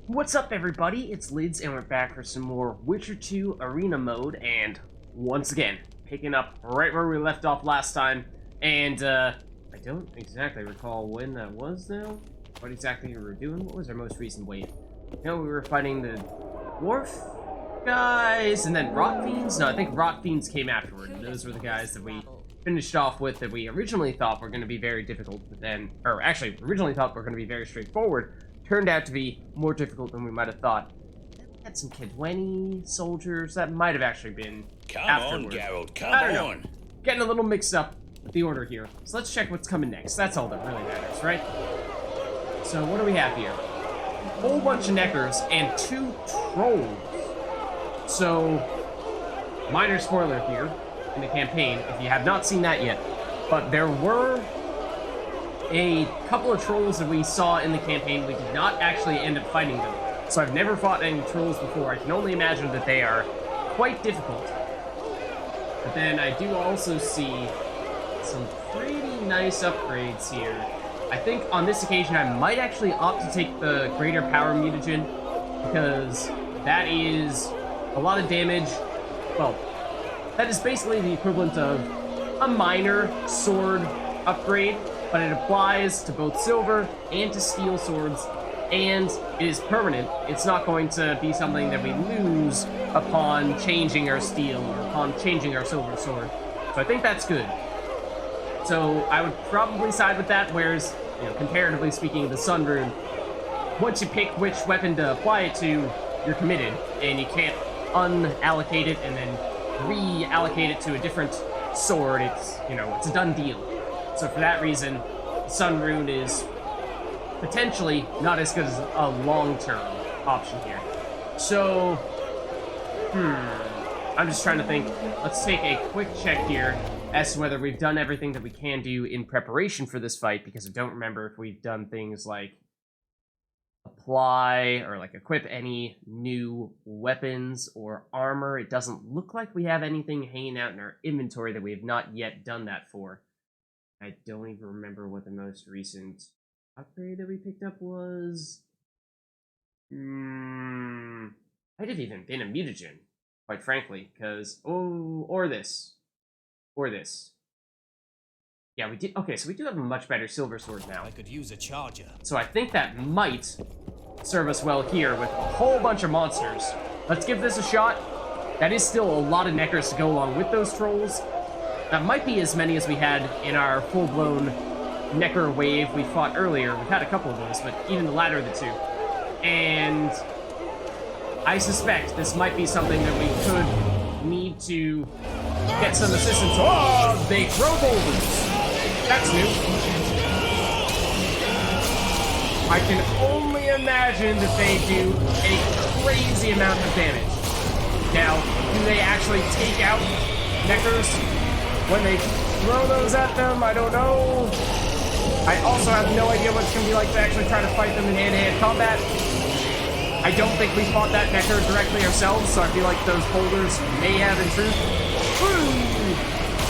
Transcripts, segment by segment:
What's up, everybody? It's Lids, and we're back for some more Witcher 2 Arena mode, and once again, picking up right where we left off last time, and, I don't exactly recall when that was, now. What exactly we were doing? What was our most recent wave? You know, we were fighting the dwarf guys, and then rot fiends? No, I think rot fiends came afterward, and those were the guys that we finished off with that we originally thought were going to be very difficult, but then, or actually, originally thought were going to be very straightforward, turned out to be more difficult than we might have thought. We had some Kedweni soldiers. That might have actually been Come on, Geralt, come on. Getting a little mixed up with the order here. So let's check what's coming next. That's all that really matters, right? So what do we have here? A whole bunch of Neckers and 2 trolls. So, minor spoiler here in the campaign, if you have not seen that yet. But there were a couple of trolls that we saw in the campaign. We did not actually end up fighting them. So I've never fought any trolls before. I can only imagine that they are quite difficult. But then I do also see some pretty nice upgrades here. I think on this occasion I might actually opt to take the greater power mutagen, because that is a lot of damage. Well, that is basically the equivalent of a minor sword upgrade, but it applies to both silver and to steel swords, and it is permanent. It's not going to be something that we lose upon changing our steel or upon changing our silver sword. So I think that's good. So I would probably side with that, whereas, you know, comparatively speaking, the Sun Rune, once you pick which weapon to apply it to, you're committed, and you can't unallocate it and then reallocate it to a different sword. It's, you know, it's a done deal. So for that reason, Sun Rune is potentially not as good as a long-term option here. So, I'm just trying to think. Let's take a quick check here as to whether we've done everything that we can do in preparation for this fight, because I don't remember if we've done things like apply or like equip any new weapons or armor. It doesn't look like we have anything hanging out in our inventory that we have not yet done that for. I don't even remember what the most recent upgrade that we picked up was. Might have even been a mutagen, quite frankly, because, or this. Yeah, we did. Okay, so we do have a much better silver sword now. I could use a charger. So I think that might serve us well here with a whole bunch of monsters. Let's give this a shot. That is still a lot of Neckers to go along with those trolls. That might be as many as we had in our full-blown Necker wave we fought earlier. We've had a couple of those, but even the latter of the two. And I suspect this might be something that we could need to get some assistance. Oh, they throw boulders. That's new. I can only imagine that they do a crazy amount of damage. Now, do they actually take out Neckers when they throw those at them? I don't know. I also have no idea what it's going to be like to actually try to fight them in hand-to-hand combat. I don't think we fought that Necker directly ourselves, so I feel like those boulders may have, in truth,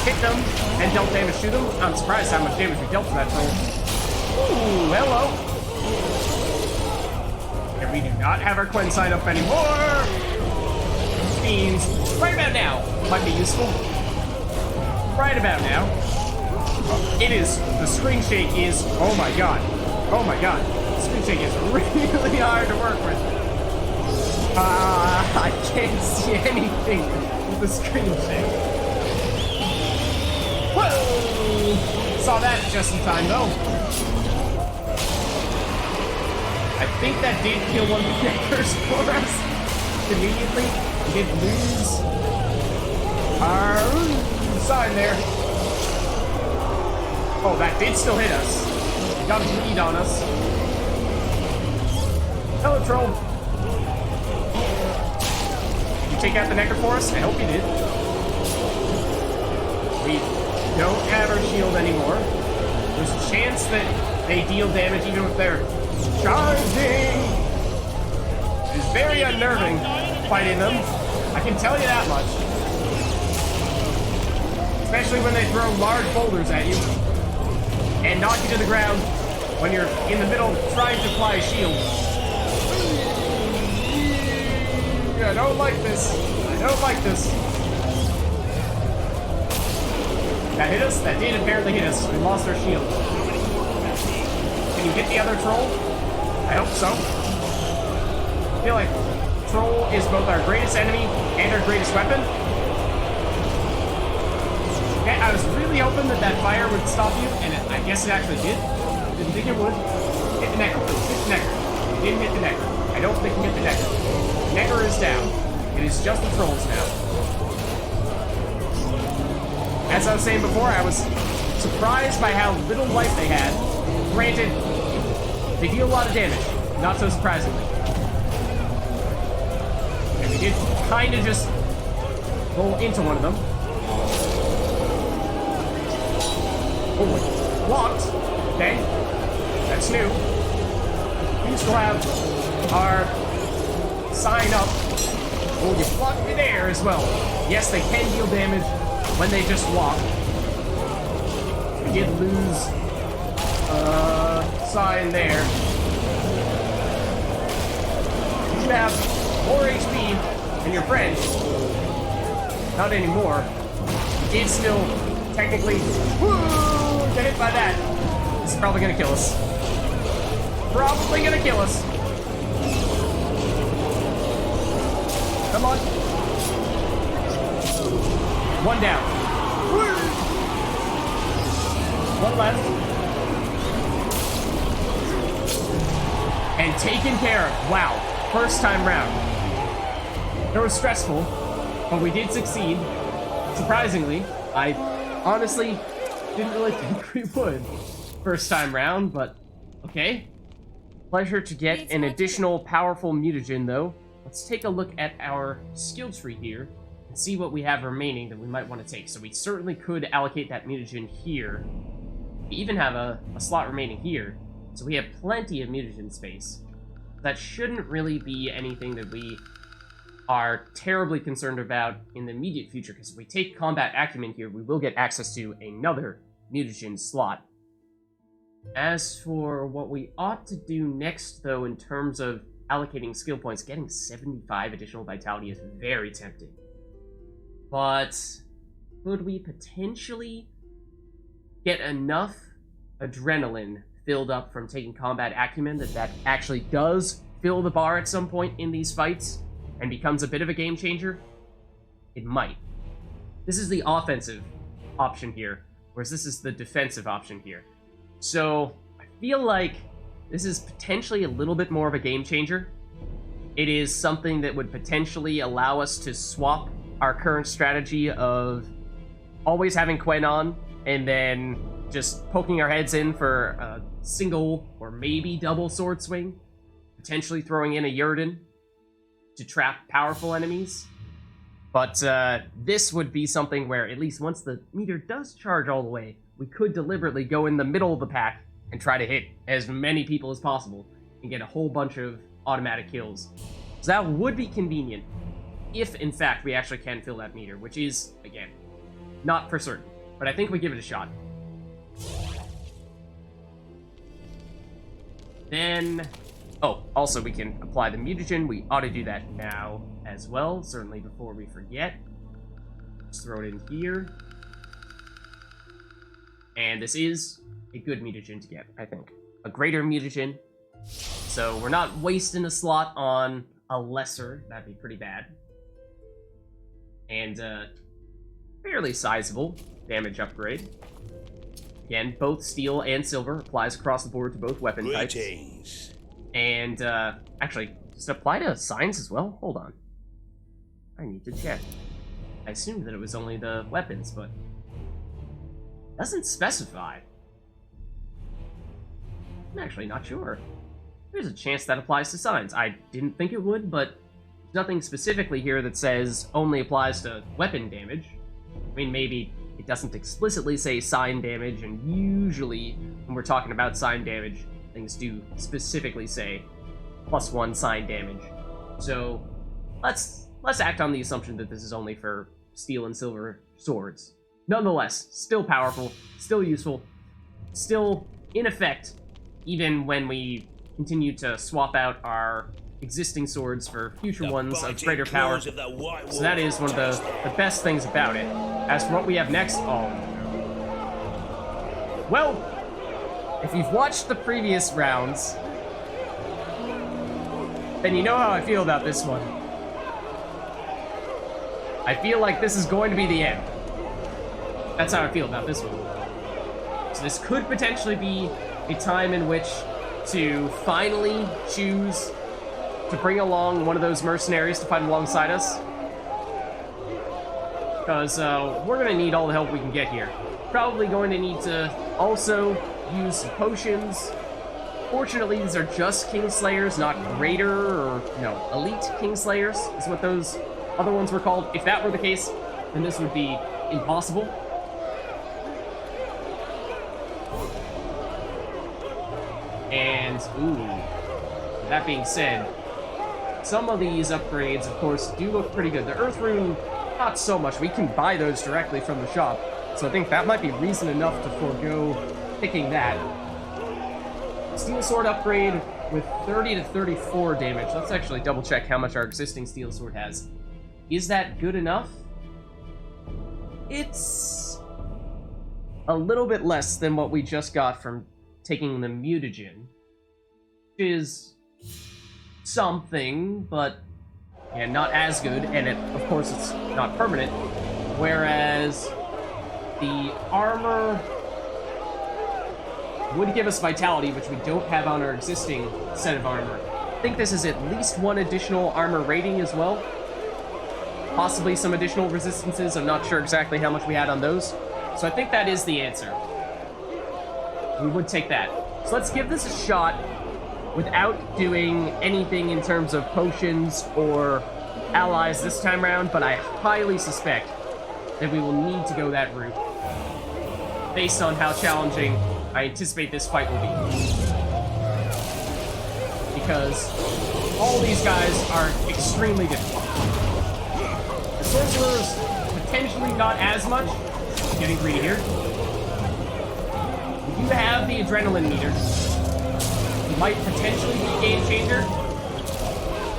hit them and dealt damage to them. I'm surprised how much damage we dealt to that troll. Ooh, hello. And we do not have our Quen sign up anymore. Which means right about now might be useful. Right about now. It is, the screen shake is, oh my god. The screen shake is really hard to work with. I can't see anything with the screen shake. Whoa! Saw that just in time, though. I think that did kill one of the Neckers for us. Conveniently, we did lose our sign there. Oh, that did still hit us. It got a lead on us. Hello, troll. Did you take out the Necker for us? I hope you did. We don't have our shield anymore. There's a chance that they deal damage even with their charging. It is very unnerving fighting them. I can tell you that much. Especially when they throw large boulders at you and knock you to the ground when you're in the middle trying to apply a shield. I don't like this. I don't like this. That hit us? That did apparently hit us. We lost our shield. Can you hit the other troll? I hope so. I feel like troll is both our greatest enemy and our greatest weapon. Okay, I was really hoping that that fire would stop you, and I guess it actually did. Didn't think it would. Hit the necker, please. Hit the necker. You didn't hit the necker. I don't think you hit the necker. Necker is down. It is just the trolls now. As I was saying before, I was surprised by how little life they had. Granted, they deal a lot of damage, not so surprisingly. And we did kind of just roll into one of them. Oh, blocked. Okay, that's new. We still have our sign up. Oh, you blocked me there as well. Yes, they can deal damage when they just walk. We did lose sign there. You should have more HP than your friend. Not anymore. You did still technically get hit by that. This is probably gonna kill us. Probably gonna kill us. Come on. One down. One left. And taken care of. Wow. First time round. It was stressful, but we did succeed. Surprisingly, I honestly didn't really think we would. First time round, but okay. Pleasure to get an additional powerful mutagen, though. Let's take a look at our skill tree here and see what we have remaining that we might want to take. So we certainly could allocate that mutagen here. We even have a slot remaining here, so we have plenty of mutagen space. That shouldn't really be anything that we are terribly concerned about in the immediate future, because if we take combat acumen here, we will get access to another mutagen slot. As for what we ought to do next, though, in terms of allocating skill points, getting 75 additional vitality is very tempting. But could we potentially get enough adrenaline filled up from taking combat acumen that actually does fill the bar at some point in these fights and becomes a bit of a game changer? It might. This is the offensive option here, whereas this is the defensive option here. So I feel like this is potentially a little bit more of a game changer. It is something that would potentially allow us to swap our current strategy of always having Quen on and then just poking our heads in for a single or maybe double sword swing, potentially throwing in a Yurden to trap powerful enemies. But this would be something where, at least once the meter does charge all the way, we could deliberately go in the middle of the pack and try to hit as many people as possible and get a whole bunch of automatic kills. So that would be convenient if, in fact, we actually can fill that meter, which is, again, not for certain. But I think we give it a shot. Then... oh, also we can apply the mutagen. We ought to do that now as well, certainly before we forget. Let's throw it in here. And this is a good mutagen to get, I think. A greater mutagen. So we're not wasting a slot on a lesser. That'd be pretty bad. And fairly sizable damage upgrade. Again, both steel and silver applies across the board to both weapon types. And actually, does it apply to signs as well? Hold on. I need to check. I assumed that it was only the weapons, but doesn't specify. I'm actually not sure. There's a chance that applies to signs. I didn't think it would, but there's nothing specifically here that says only applies to weapon damage. I mean, maybe it doesn't explicitly say sign damage, and usually when we're talking about sign damage, things do specifically say +1 sign damage. So let's act on the assumption that this is only for steel and silver swords. Nonetheless, still powerful, still useful, still in effect, even when we continue to swap out our existing swords for future The ones of biting greater power. claws of that white So that is one of the best things about it. As for what we have next, oh. Well, if you've watched the previous rounds, then you know how I feel about this one. I feel like this is going to be the end. That's how I feel about this one. So this could potentially be a time in which to finally choose to bring along one of those mercenaries to fight alongside us. Because we're going to need all the help we can get here. Probably going to need to also use some potions. Fortunately, these are just Kingslayers, not greater or, elite Kingslayers, is what those other ones were called. If that were the case, then this would be impossible. And, ooh, that being said, some of these upgrades, of course, do look pretty good. The Earth Rune, not so much. We can buy those directly from the shop. So I think that might be reason enough to forego picking that. Steel Sword upgrade with 30 to 34 damage. Let's actually double check how much our existing Steel Sword has. Is that good enough? It's a little bit less than what we just got from taking the mutagen, which is something, but yeah, not as good, and of course it's not permanent, whereas the armor would give us vitality, which we don't have on our existing set of armor. I think this is at least one additional armor rating as well, possibly some additional resistances. I'm not sure exactly how much we had on those, so I think that is the answer. We would take that. So let's give this a shot without doing anything in terms of potions or allies this time around, but I highly suspect that we will need to go that route based on how challenging I anticipate this fight will be. Because all these guys are extremely difficult. The sorcerers, potentially not as much. Getting greedy here. You have the adrenaline meter. It might potentially be a game changer,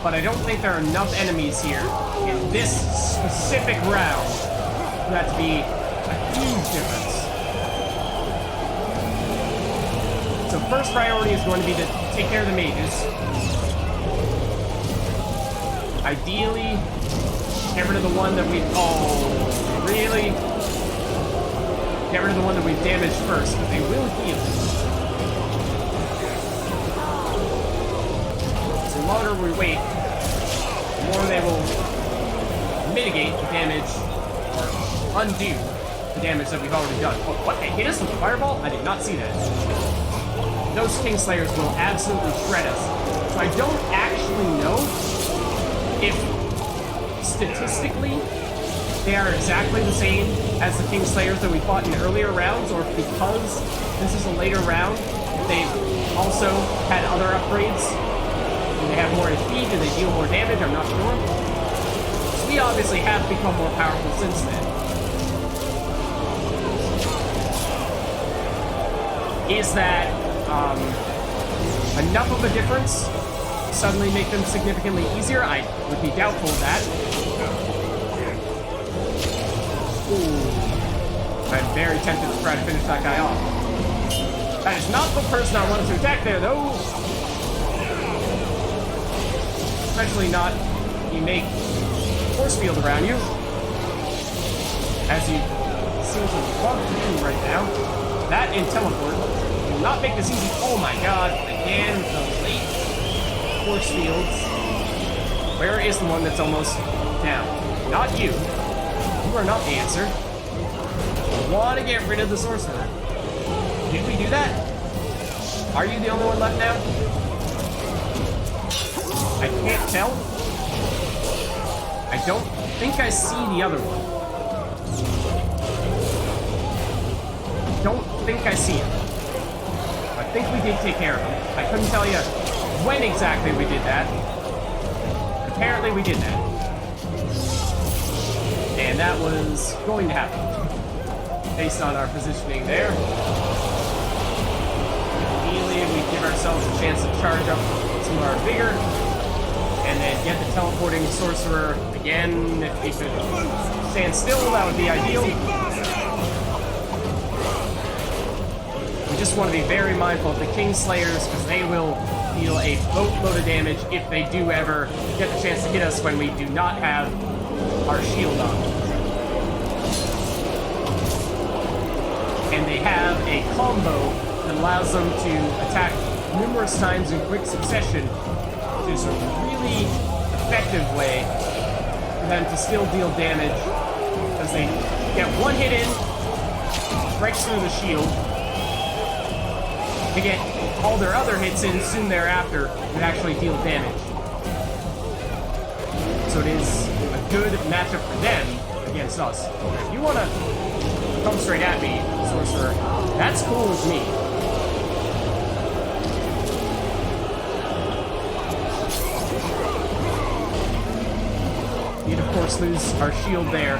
but I don't think there are enough enemies here in this specific round for that to be a huge difference. So first priority is going to be to take care of the mages. Ideally, get rid of the one that we... Oh, really? Get rid of the one that we've damaged first, but they will heal. So the longer we wait, the more they will mitigate the damage, or undo the damage that we've already done. Oh, what? They hit us with a fireball? I did not see that. Those Kingslayers will absolutely shred us. So I don't actually know if, statistically, they are exactly the same as the Kingslayers that we fought in earlier rounds, or because this is a later round, they've also had other upgrades. Do they have more HP? Do they deal more damage? I'm not sure. So we obviously have become more powerful since then. Is that enough of a difference to suddenly make them significantly easier? I would be doubtful of that. Ooh. I'm very tempted to try to finish that guy off. That is not the person I wanted to attack there, though. Especially not if you make force field around you, as you seem to love to do right now. That and teleport will not make this easy. Oh my god, again, the late force fields. Where is the one that's almost down? Not you. You are not the answer. I want to get rid of the sorcerer. Did we do that? Are you the only one left now? I can't tell. I don't think I see the other one. Don't think I see him. I think we did take care of him. I couldn't tell you when exactly we did that. Apparently we did that. And that was going to happen, based on our positioning there. Immediately, we give ourselves a chance to charge up some of our vigor. get the teleporting sorcerer again. If he could stand still, that would be ideal. We just want to be very mindful of the Kingslayers, because they will deal a boatload of damage if they do ever get the chance to hit us when we do not have our shield on. And they have a combo that allows them to attack numerous times in quick succession, which is a really effective way for them to still deal damage, because they get one hit in, breaks through the shield, they get all their other hits in soon thereafter and actually deal damage. So it is a good matchup for them against us. If you want to come straight at me, sorcerer, that's cool with me. We'd of course lose our shield there.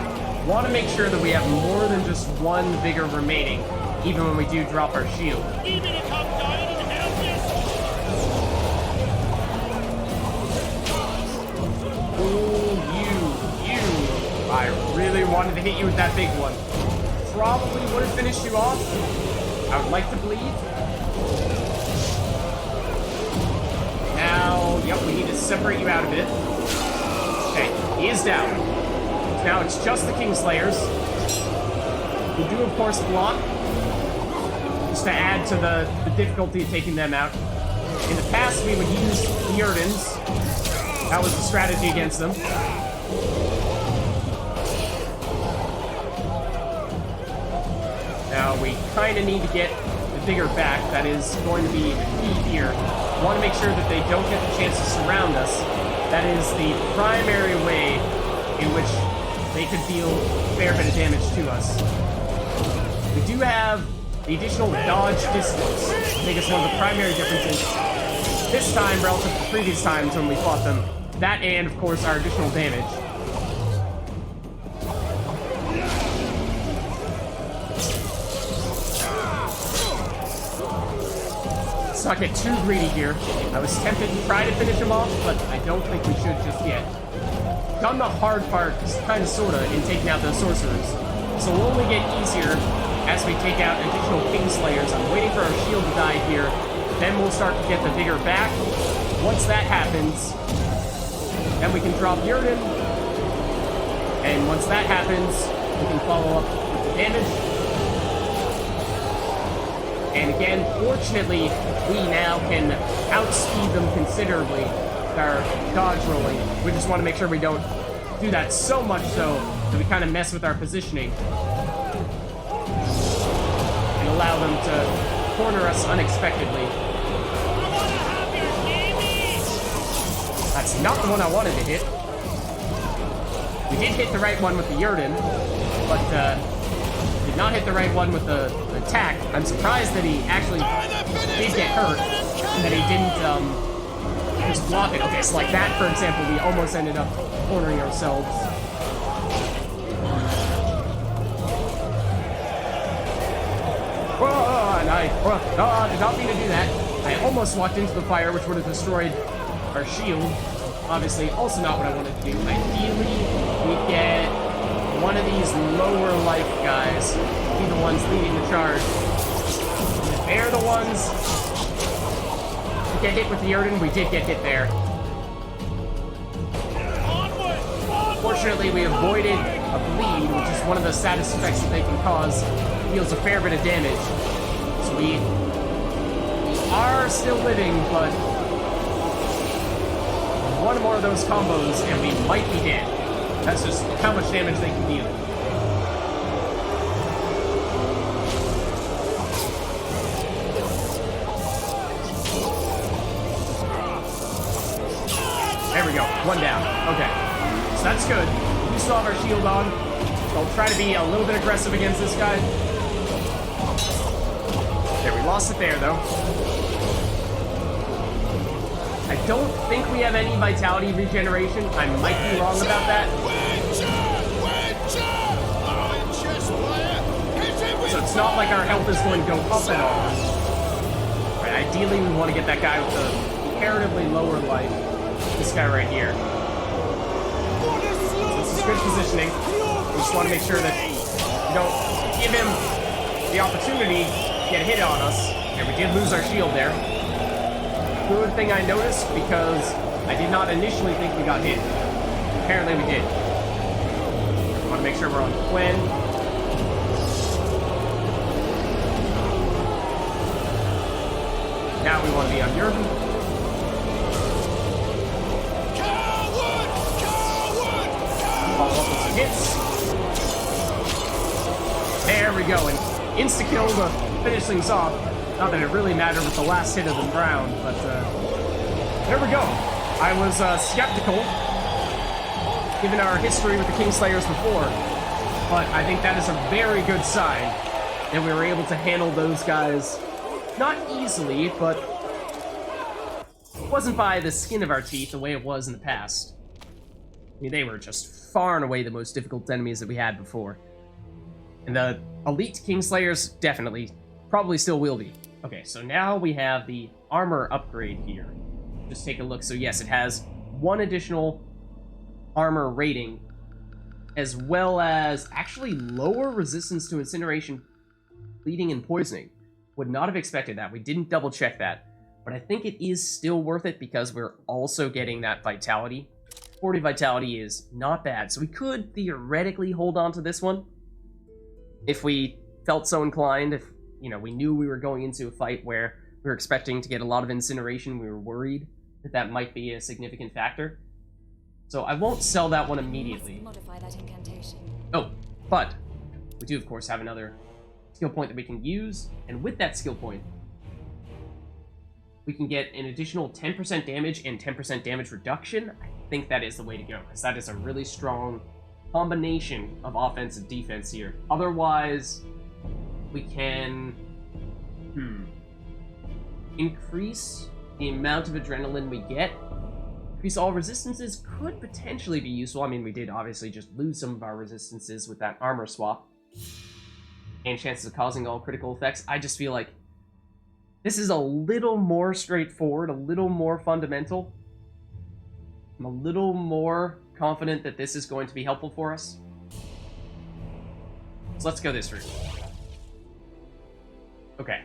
Want to make sure that we have more than just one vigor remaining, even when we do drop our shield. I really wanted to hit you with that big one. Probably would have finished you off. I would like to believe. Now, yep, we need to separate you out a bit. Okay, he is down. So now it's just the Kingslayers. We do, of course, block, just to add to the difficulty of taking them out. In the past, we would use the Urdens. That was the strategy against them. Now, we kind of need to get the vigor back. That is going to be key here. We want to make sure that they don't get the chance to surround us. That is the primary way in which they could deal a fair bit of damage to us. We do have the additional dodge distance. I think it's one of the primary differences this time relative to previous times when we fought them. That and, of course, our additional damage. Let's not get too greedy here. I was tempted to try to finish him off, but I don't think we should just yet. Done the hard part, kind of, sorta, in taking out those sorcerers. So we'll only get easier as we take out additional Kingslayers. I'm waiting for our shield to die here. Then we'll start to get the vigor back. Once that happens, then we can drop Yrden. And once that happens, we can follow up with the damage. And again, fortunately, we now can outspeed them considerably with our dodge rolling. We just want to make sure we don't do that so much so that we kind of mess with our positioning and allow them to corner us unexpectedly. That's not the one I wanted to hit. We did hit the right one with the Yrden, but did not hit the right one with the attack. I'm surprised that he actually did get hurt, and that he didn't just block it. Okay, so like that, for example, we almost ended up cornering ourselves. Oh, and I did not mean to do that. I almost walked into the fire, which would have destroyed our shield. Obviously, also not what I wanted to do. Ideally, we get one of these lower life guys to be the ones leading the charge. And if they're the ones to get hit with the Yrden, we did get hit there. Fortunately, we avoided a bleed, which is one of the saddest effects that they can cause. It deals a fair bit of damage. So we are still living, but one more of those combos and we might be dead. That's just how much damage they can deal. There we go, one down. Okay, so that's good. We still have our shield on. So I'll try to be a little bit aggressive against this guy. There, we lost it there though. I don't think we have any vitality regeneration. I might be wrong about that. So it's not like our health is going to go up at all. Right, ideally, we want to get that guy with the comparatively lower life. this guy right here. So this is good positioning. We just want to make sure that we don't give him the opportunity to get a hit on us. And we did lose our shield there. Good thing I noticed, because I did not initially think we got hit. Apparently we did. We want to make sure we're on Quinn. Now we want to be on Jurgen. Follow up with some hits. There we go, and insta-kill to finish things off. Not that it really mattered with the last hit of the round, but there we go. I was skeptical, given our history with the Kingslayers before, but I think that is a very good sign that we were able to handle those guys, not easily, but it wasn't by the skin of our teeth the way it was in the past. I mean, they were just far and away the most difficult enemies that we had before. And the elite Kingslayers definitely, probably still will be. Okay, so now we have the armor upgrade here. Just take a look. So yes, it has one additional armor rating, as well as actually lower resistance to incineration, bleeding, and poisoning. Would not have expected that. We didn't double check that. But I think it is still worth it because we're also getting that vitality. 40 vitality is not bad. So we could theoretically hold on to this one if we felt so inclined. If, you know, we knew we were going into a fight where we were expecting to get a lot of incineration, we were worried that that might be a significant factor. So I won't sell that one immediately. Modify that incantation. Oh, but we do, of course, have another skill point that we can use, and with that skill point, we can get an additional 10% damage and 10% damage reduction. I think that is the way to go, because that is a really strong combination of offense and defense here. Otherwise, we can increase the amount of adrenaline we get. Increase all resistances could potentially be useful. I mean, we did obviously just lose some of our resistances with that armor swap. And chances of causing all critical effects. I just feel like this is a little more straightforward, a little more fundamental. I'm a little more confident that this is going to be helpful for us. So let's go this route. Okay.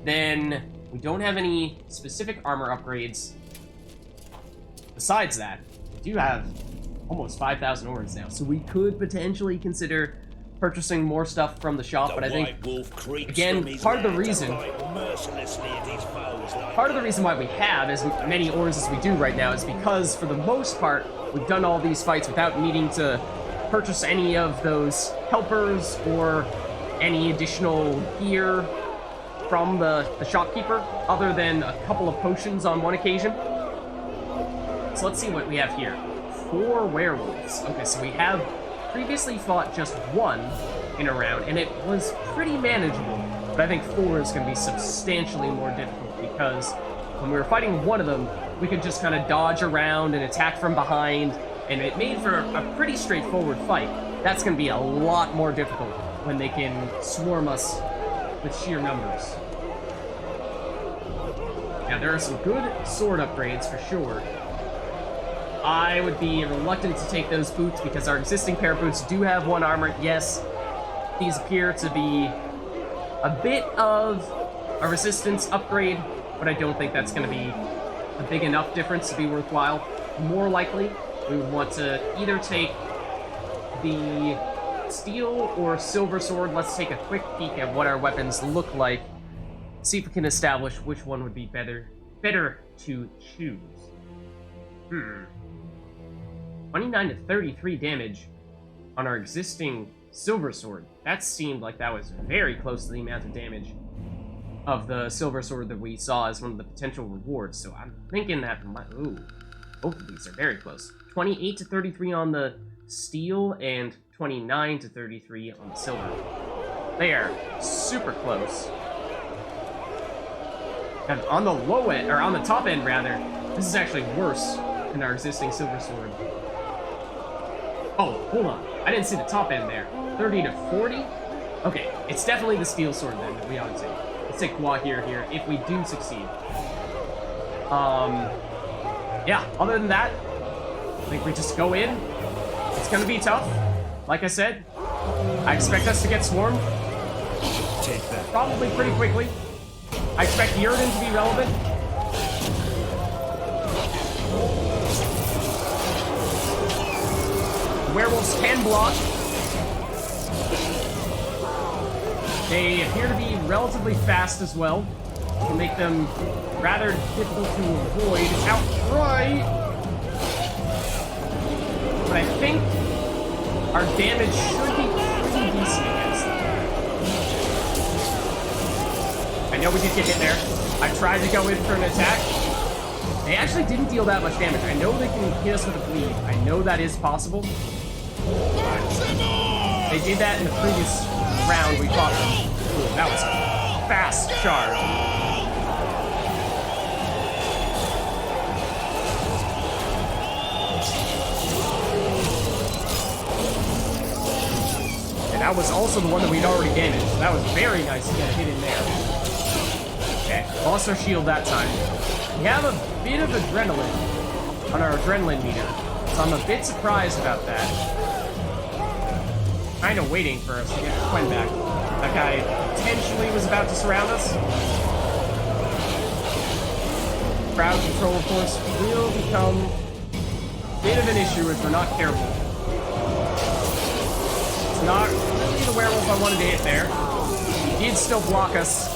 Then we don't have any specific armor upgrades. Besides that, we do have almost 5,000 ores now, so we could potentially consider purchasing more stuff from the shop, but I think, again, part of the reason why we have as many ores as we do right now is because, for the most part, we've done all these fights without needing to purchase any of those helpers or any additional gear from the shopkeeper, other than a couple of potions on one occasion. So let's see what we have here. 4 werewolves. Okay, so we have previously fought just 1 in a round, and it was pretty manageable. But I think 4 is going to be substantially more difficult, because when we were fighting one of them, we could just kind of dodge around and attack from behind, and it made for a pretty straightforward fight. That's going to be a lot more difficult when they can swarm us with sheer numbers. Now, there are some good sword upgrades for sure. I would be reluctant to take those boots because our existing pair of boots do have 1 armor. Yes, these appear to be a bit of a resistance upgrade, but I don't think that's going to be a big enough difference to be worthwhile. More likely, we would want to either take the steel or silver sword. Let's take a quick peek at what our weapons look like. See if we can establish which one would be better to choose. 29 to 33 damage on our existing silver sword. That seemed like that was very close to the amount of damage of the silver sword that we saw as one of the potential rewards. So I'm thinking that both of these are very close. 28 to 33 on the steel and 29 to 33 on the silver. They are super close. And on the low end, or on the top end rather, this is actually worse than our existing silver sword. Oh, hold on. I didn't see the top end there. 30 to 40? Okay, it's definitely the steel sword then that we ought to take. Let's take Kwa here if we do succeed. Yeah, other than that, I think we just go in. It's gonna be tough. Like I said, I expect us to get swarmed. Take that. Probably pretty quickly. I expect Yurden to be relevant. The werewolves can block. They appear to be relatively fast as well. Can make them rather difficult to avoid outright. But I think our damage should be pretty decent against them. I know we did get hit there. I tried to go in for an attack. They actually didn't deal that much damage. I know they can hit us with a bleed. I know that is possible. They did that in the previous round we fought them. Ooh, that was a fast charge. And that was also the one that we'd already damaged. So that was very nice to get a hit in there. Okay, lost our shield that time. We have a bit of adrenaline on our adrenaline meter, so I'm a bit surprised about that. Kind of waiting for us to get Quen back. That guy potentially was about to surround us. Crowd control, of course, will become a bit of an issue if we're not careful. It's not really the werewolf I wanted to hit there. He did still block us,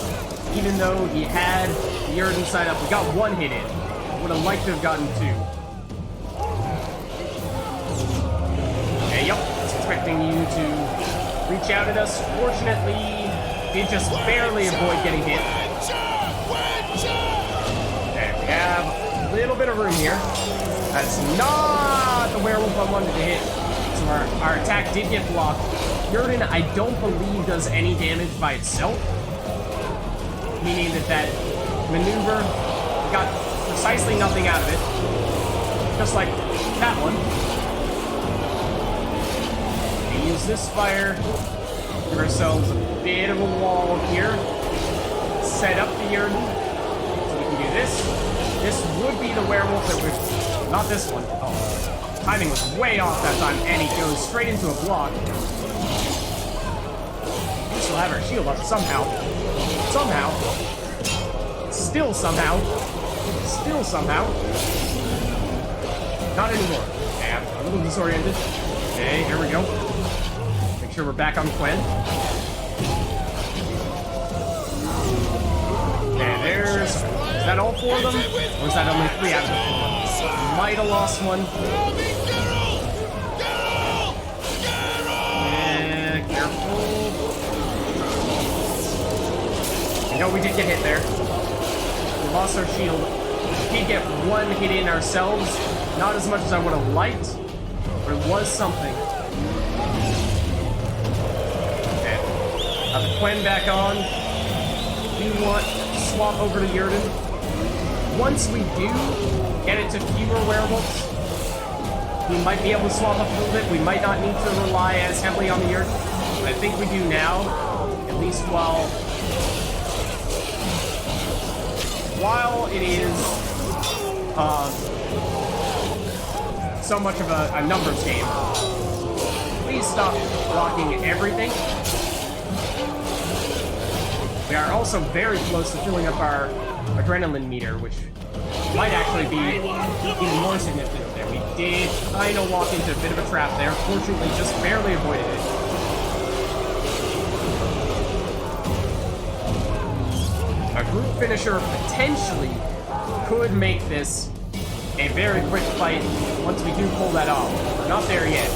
even though he had the Yurden side up. We got one hit in. Would have liked to have gotten two. Okay, yep. I was expecting you to reach out at us. Fortunately, did just barely avoid getting hit. Okay, we have a little bit of room here. That's not the werewolf I wanted to hit. So our attack did get blocked. Yurden, I don't believe, does any damage by itself. Meaning that maneuver got precisely nothing out of it. Just like that one. We use this fire. Give ourselves a bit of a wall here. Set up the Yurden. So we can do this. This would be the werewolf that would... Not this one. Oh. Timing was way off that time, and he goes straight into a block. We still have our shield up somehow. Somehow. Still somehow. Still somehow. Not anymore. Okay, I'm a little disoriented. Okay, here we go. Make sure we're back on Quen. Okay, there's... Is that all four of them? Or is that only 3 out of the 4? Might have lost one. Yeah, careful. I know we did get hit there. We lost our shield. We did get one hit in ourselves. Not as much as I would have liked, but it was something. Okay. Have the Quen back on. We want to swap over to Yurden. Once we do get it to fewer werewolves, we might be able to swap up a little bit. We might not need to rely as heavily on the Yurden. But I think we do now, at least while it is so much of a numbers game. Please stop blocking everything. We are also very close to filling up our adrenaline meter, which might actually be even more significant there. We did kind of walk into a bit of a trap there. Fortunately, just barely avoided it. A group finisher potentially could make this a very quick fight once we do pull that off. We're not there yet.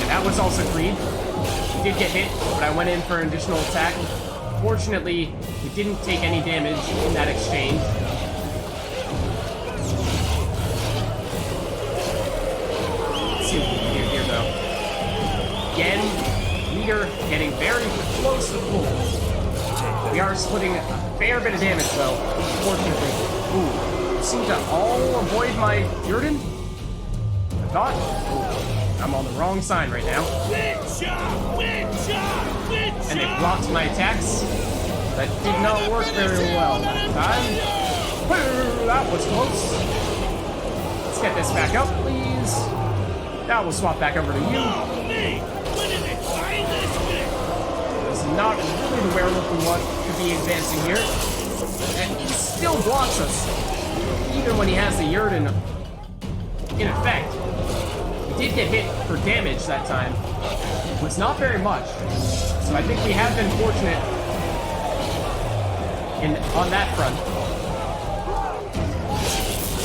And that was also Creed. We did get hit, but I went in for an additional attack. Fortunately, we didn't take any damage in that exchange. Let's see what we can do here, though. Again, meter getting very close to full. We are splitting a fair bit of damage, though, fortunately. Ooh, you seem to all avoid my Yurden? I thought. Ooh, I'm on the wrong side right now. And they blocked my attacks. That did not work very well that time. Woo, that was close. Let's get this back up, please. Now we'll swap back over to you. This is not really the werewolf we want to be advancing here. And he still blocks us, even when he has the Yrden in effect. We did get hit for damage that time. It was not very much. So I think we have been fortunate on that front.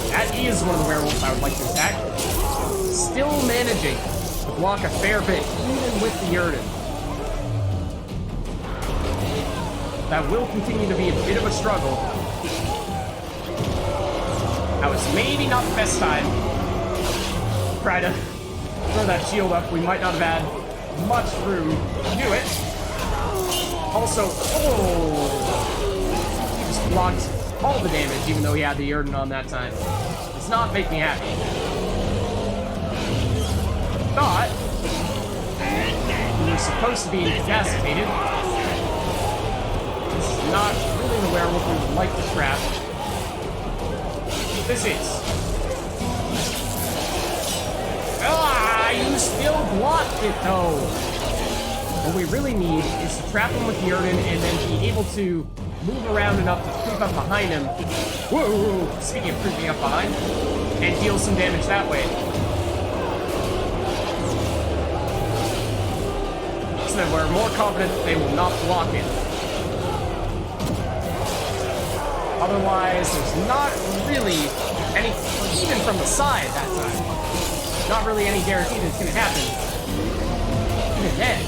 That is one of the werewolves I would like to attack. Still managing to block a fair bit, even with the Yrden. That will continue to be a bit of a struggle. That was maybe not the best time. Try to throw that shield up. We might not have had much room to do it. Also, oh! He just blocked all the damage, even though he had the Yrden on that time. Does not make me happy. Thought we were supposed to be incapacitated. This is not really the werewolf we would like to trap. This is. Ah, you still blocked it though. What we really need is to trap him with the Yrden and then be able to move around enough to creep up behind him. Whoa! Speaking of creeping up behind, and deal some damage that way. So that we're more confident that they will not block it. Otherwise, there's not really any, even from the side that time, not really any guarantee that it's going to happen. Even then.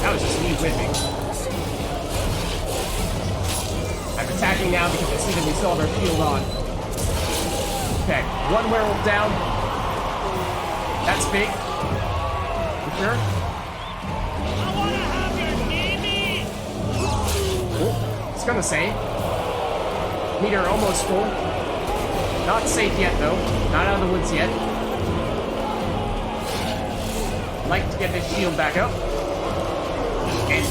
That was just me whipping. I'm attacking now because I see that we still have our shield on. Okay, one werewolf down. That's big. For sure. Oh, it's gonna save. Meter almost full. Not safe yet though. Not out of the woods yet. Like to get this shield back up. And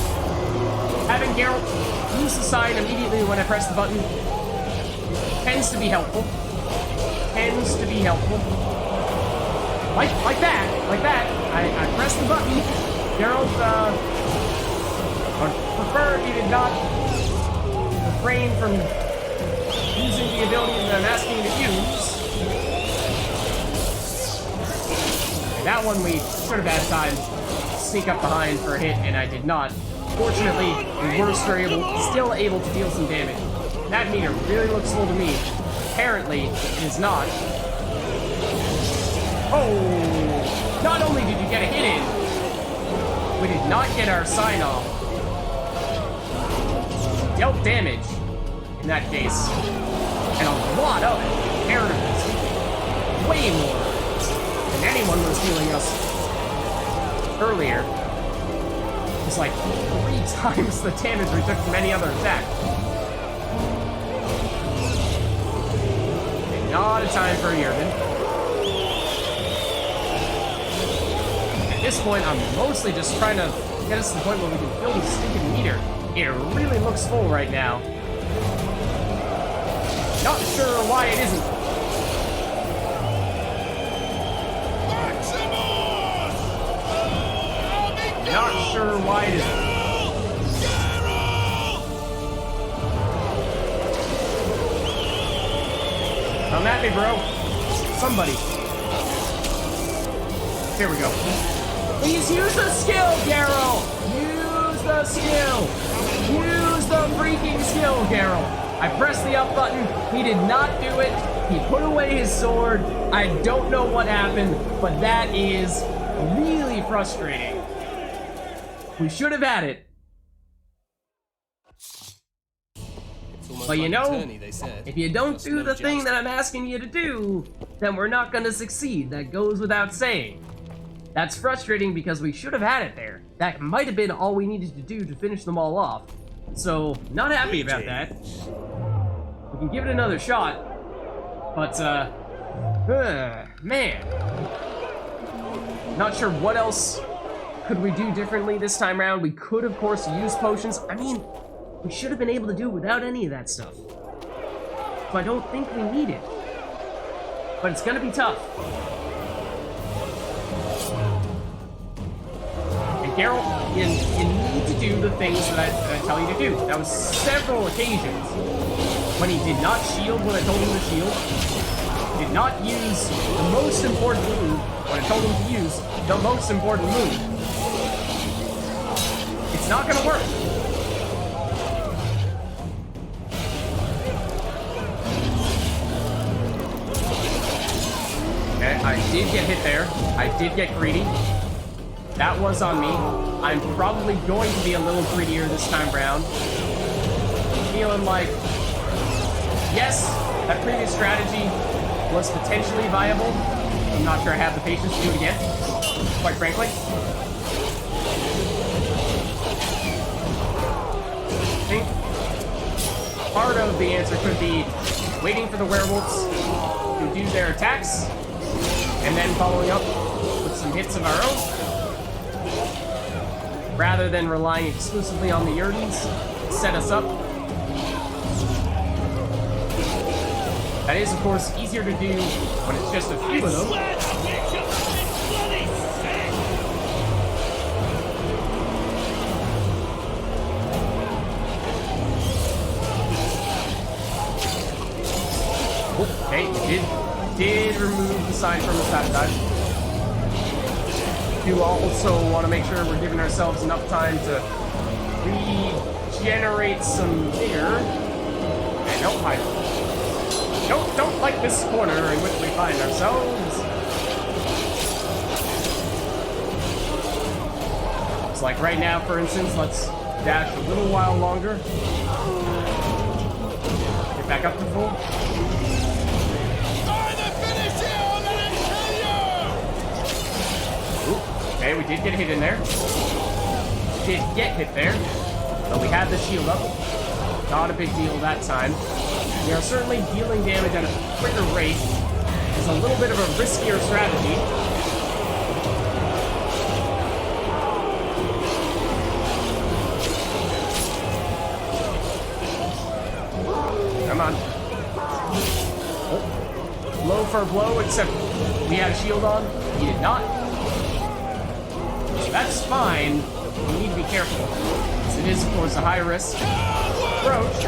having Geralt use the sign immediately when I press the button tends to be helpful. Tends to be helpful. Like that. I pressed the button. Geralt, or prefer if you did not refrain from using the ability that I'm asking you to use. And that one we should have had time to sneak up behind for a hit, and I did not. Fortunately, we were still able to deal some damage. That meter really looks full to me. Apparently, it is not. Oh! Not only did you get a hit in, we did not get our sign off. Dealt damage in that case. And a lot of it, comparatively. Way more than anyone was healing us earlier. It's like 3 times the damage we took from any other attack. And not a time for a Yrden. At this point, I'm mostly just trying to get us to the point where we can fill the stinking meter. It really looks full right now. Not sure why it isn't. Not sure why it isn't. Come at me, bro. Somebody. Here we go. Please use the skill, Geralt! Use the skill! Use the freaking skill, Geralt! I pressed the up button. He did not do it. He put away his sword. I don't know what happened, but that is really frustrating. We should have had it. But you know, if you don't do the thing that I'm asking you to do, then we're not gonna succeed. That goes without saying. That's frustrating because we should have had it there. That might have been all we needed to do to finish them all off. So, not happy about that. We can give it another shot. But, man. Not sure what else could we do differently this time around? We could, of course, use potions. I mean, we should have been able to do it without any of that stuff. So I don't think we need it. But it's gonna be tough. And Geralt, you need to do the things that I tell you to do. That was several occasions when he did not shield when I told him to shield. Did not use the most important move when I told him to use the most important move. It's not gonna work. Okay, I did get hit there. I did get greedy. That was on me. I'm probably going to be a little greedier this time around. Feeling like, yes, that previous strategy was potentially viable. I'm not sure I have the patience to do it again, quite frankly. I think part of the answer could be waiting for the werewolves to do their attacks, and then following up with some hits of our own, rather than relying exclusively on the Yurgens to set us up. That is, of course, easier to do when it's just a few of them. Okay, we did remove the sign from his that time. Do also want to make sure we're giving ourselves enough time to regenerate some vigor. And don't hide. Don't like this corner in which we find ourselves. It's like right now, for instance, let's dash a little while longer. Get back up to full. Okay, we did get hit in there. Did get hit there, but we had the shield up. Not a big deal that time. We are certainly dealing damage at a quicker rate. It's a little bit of a riskier strategy. Come on. Oh. Blow for a blow, except we had a shield on. He did not. That's fine. We need to be careful. Because it is, of course, a high-risk approach.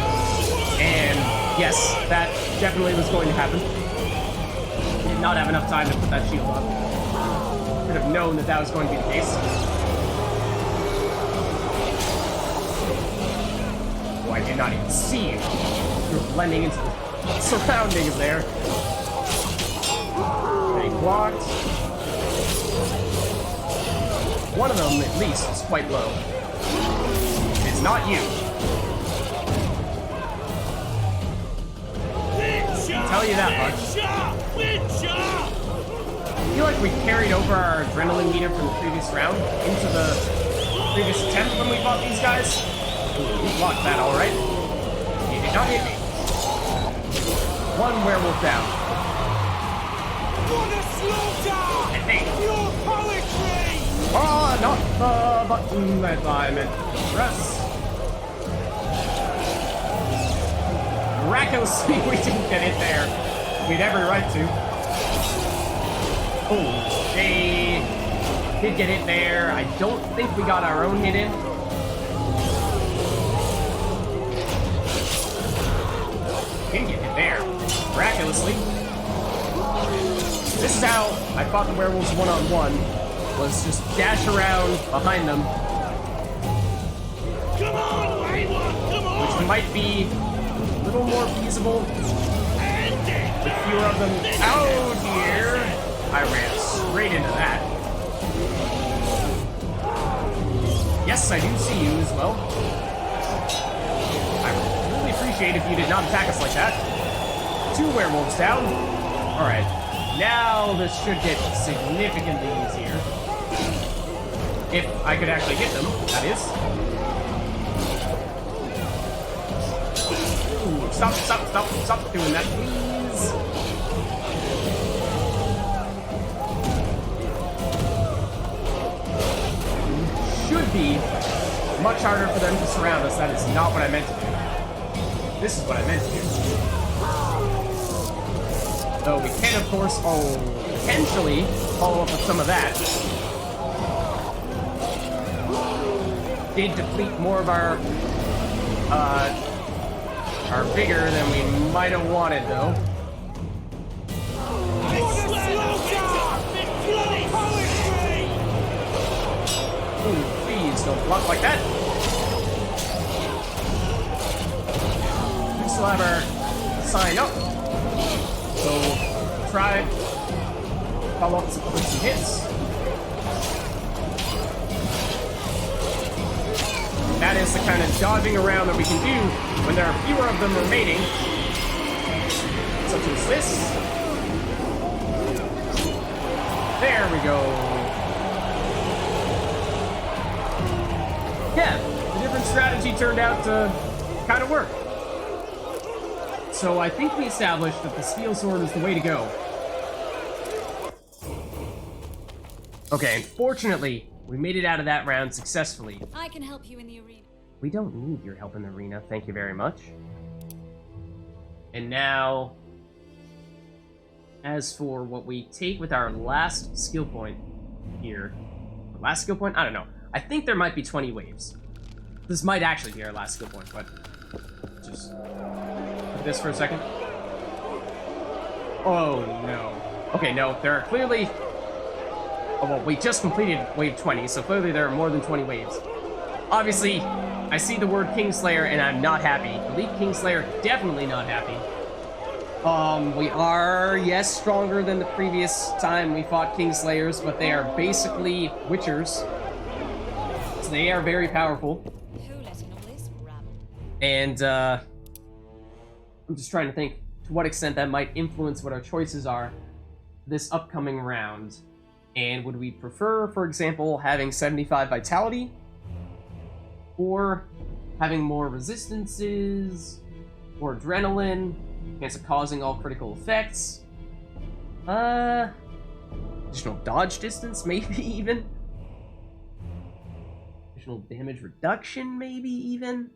And yes, that definitely was going to happen. We did not have enough time to put that shield on. Could have known that that was going to be the case. Oh, I did not even see you. You were blending into the surroundings there. Getting blocked. One of them, at least, is quite low. It's not you. I'll tell you that much. I feel like we carried over our adrenaline meter from the previous round into the previous attempt when we fought these guys. Ooh, we blocked that all right. He did not hit me. One werewolf down. I think. Oh, not the button that I meant to press. Miraculously, we didn't get it there. We had every right to. Oh, they did get it there. I don't think we got our own hit in. Didn't get it there. Miraculously. This is how I fought the werewolves one-on-one. Was just dash around behind them. Come on, come on. Which might be a little more feasible with fewer of them out here. I ran straight into that. Yes, I do see you as well. I would really appreciate if you did not attack us like that. 2 werewolves down. Alright, now this should get significantly easier. If I could actually hit them, that is. Ooh, stop doing that, please. much harder for them to surround us. That is not what I meant to do. This is what I meant to do. Though we can, of course, potentially follow up with some of that. Did deplete more of our vigor than we might have wanted, though. Ooh, please don't block like that. We still have our sign up. So, try follow up with some hits. That is the kind of dodging around that we can do when there are fewer of them remaining. Such as this. There we go. Yeah, the different strategy turned out to kind of work. So I think we established that the steel sword is the way to go. Okay, unfortunately, we made it out of that round successfully. I can help you in the arena. We don't need your help in the arena, thank you very much. And now, as for what we take with our last skill point here. Last skill point? I don't know. I think there might be 20 waves. This might actually be our last skill point, but just look at this for a second. Oh no. Okay, no, there are clearly... Oh, well, we just completed wave 20, so clearly there are more than 20 waves. Obviously, I see the word Kingslayer and I'm not happy. Elite Kingslayer, definitely not happy. We are, yes, stronger than the previous time we fought Kingslayers, but they are basically Witchers. So they are very powerful. Who let in all this rabble? And, I'm just trying to think to what extent that might influence what our choices are this upcoming round. And would we prefer, for example, having 75 vitality? Or having more resistances? Or adrenaline? Chance of causing all critical effects? Additional dodge distance, maybe even? Additional damage reduction, maybe even?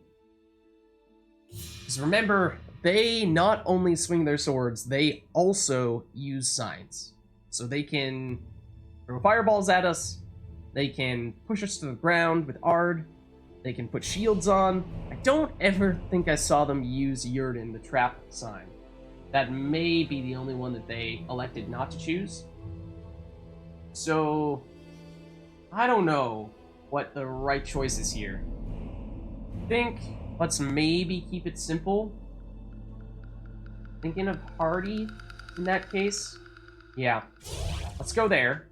Because remember, they not only swing their swords, they also use signs. So they can throw fireballs at us, they can push us to the ground with Ard, they can put shields on. I don't ever think I saw them use Yurden, the trap sign. That may be the only one that they elected not to choose. So, I don't know what the right choice is here. I think let's maybe keep it simple. Thinking of Hardy in that case. Yeah, let's go there.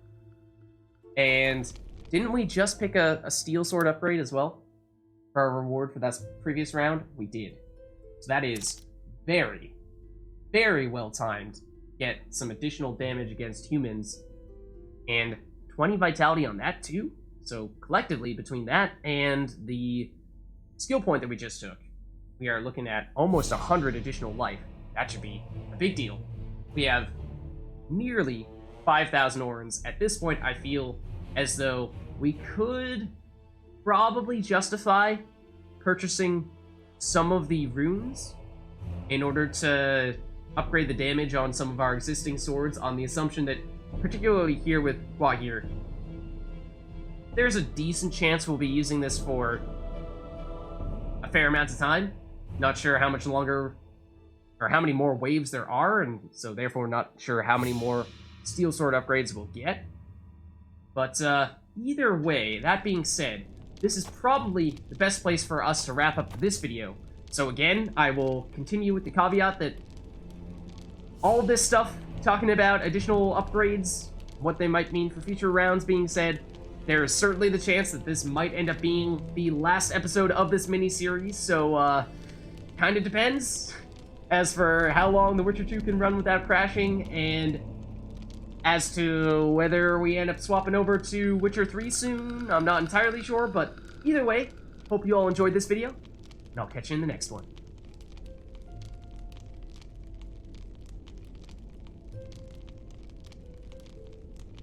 And didn't we just pick a steel sword upgrade as well? For our reward for that previous round? We did. So that is very, very well timed. Get some additional damage against humans. And 20 vitality on that too? So collectively, between that and the skill point that we just took, we are looking at almost 100 additional life. That should be a big deal. We have nearly 5,000 orans. At this point, I feel as though we could probably justify purchasing some of the runes in order to upgrade the damage on some of our existing swords, on the assumption that, particularly here with Quahir, there's a decent chance we'll be using this for a fair amount of time. Not sure how much longer, or how many more waves there are, and so therefore not sure how many more steel sword upgrades we'll get. But either way, that being said, this is probably the best place for us to wrap up this video. So again, I will continue with the caveat that all of this stuff, talking about additional upgrades, what they might mean for future rounds being said, there is certainly the chance that this might end up being the last episode of this mini-series, so kind of depends as for how long The Witcher 2 can run without crashing, and as to whether we end up swapping over to Witcher 3 soon. I'm not entirely sure, but either way, hope you all enjoyed this video, and I'll catch you in the next one.